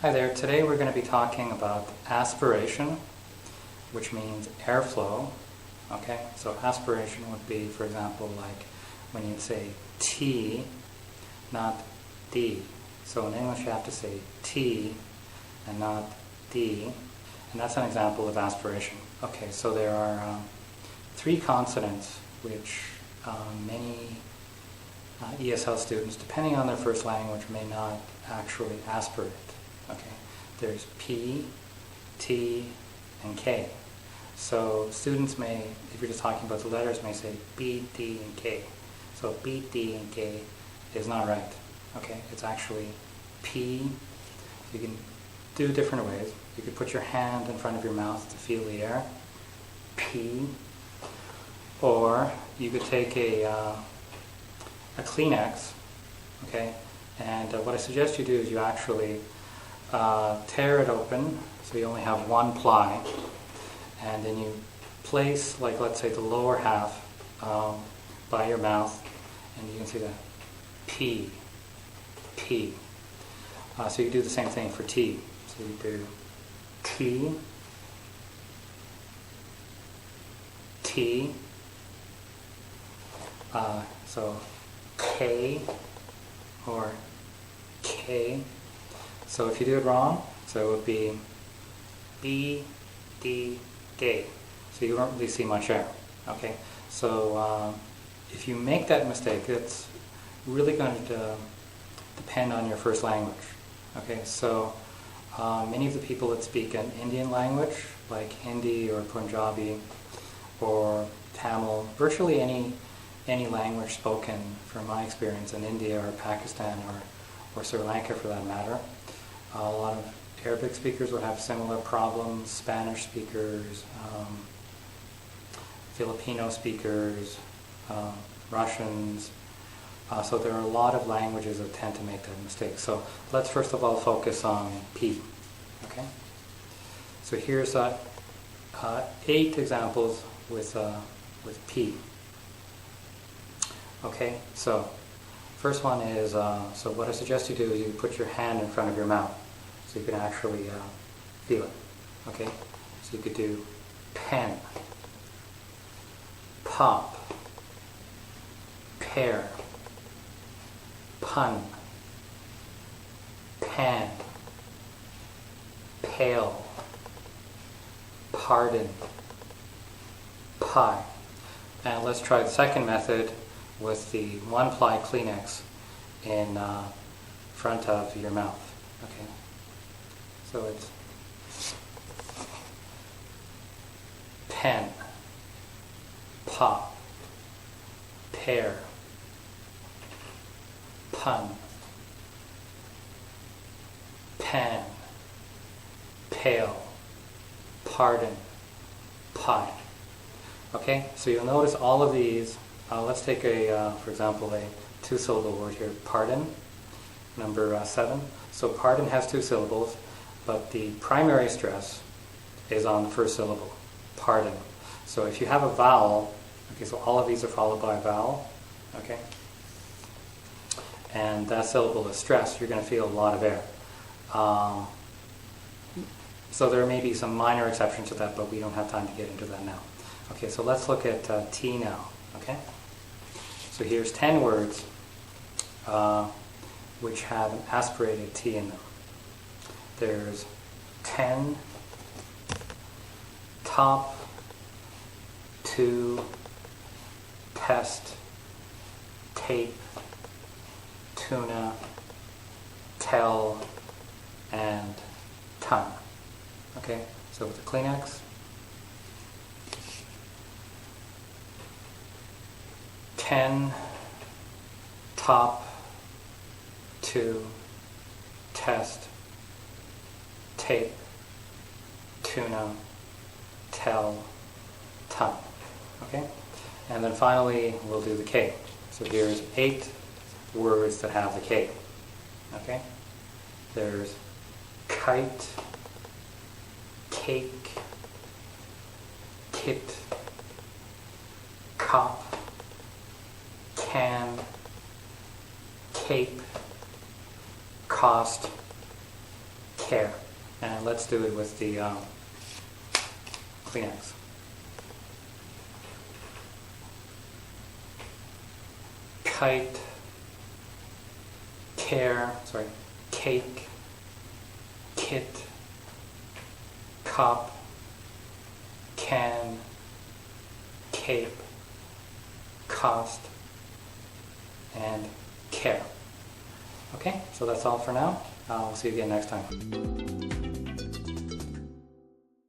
Hi there, today we're going to be talking about aspiration, which means airflow. Okay, so aspiration would be, for example, like when you say T, not D. So in English you have to say T and not D, and that's an example of aspiration. Okay, so there are three consonants which many ESL students, depending on their first language, may not actually aspirate. Okay, there's P, T, and K. So students may, if you're just talking about the letters, may say B, D, and K. So B, D, and K is not right. Okay, it's actually P. You can do different ways. You could put your hand in front of your mouth to feel the air. P. Or you could take a Kleenex. Okay, and what I suggest you do is you actually tear it open, so you only have one ply, and then you place, like, let's say the lower half by your mouth, and you can see that P, P. So you do the same thing for T. So you do T, T, so K or K. So if you do it wrong, so it would be B, D, K. So you don't really see much air. Okay, so if you make that mistake, it's really going to depend on your first language. Okay, so many of the people that speak an Indian language, like Hindi or Punjabi or Tamil, virtually any language spoken, from my experience, in India or Pakistan or Sri Lanka for that matter. A lot of Arabic speakers would have similar problems, Spanish speakers, Filipino speakers, Russians. So there are a lot of languages that tend to make that mistake. So let's first of all focus on P. Okay? So here's 8 examples with P. Okay, so first one is, so what I suggest you do is you put your hand in front of your mouth so you can actually feel it. Okay, so you could do pen, pop, pear, pun, pan, pale, pardon, pie. And let's try the second method with the one-ply Kleenex in front of your mouth. Okay, so it's pen, pop, pear, pun, pan, pale, pardon, pie. Okay, so you'll notice all of these. Let's take for example, a 2-syllable word here, pardon, number 7. So pardon has 2 syllables, but the primary stress is on the first syllable, pardon. So if you have a vowel, okay, so all of these are followed by a vowel, okay, and that syllable is stressed, you're going to feel a lot of air. So there may be some minor exceptions to that, but we don't have time to get into that now. Okay, so let's look at T now, okay? So here's 10 words which have an aspirated T in them. There's 10, top, to, test, tape, tuna, tell, and ton. Okay, so with the Kleenex, 10, top, to, test, tape, tuna, tell, ton. Okay? And then finally, we'll do the K. So here's 8 words that have the K. Okay? There's kite, cake, kit, cop, can, cape, cost, care. And let's do it with the Kleenex. Kite, cake, kit, cup, can, cape, cost, and care. Okay, so that's all for now. I'll see you again next time.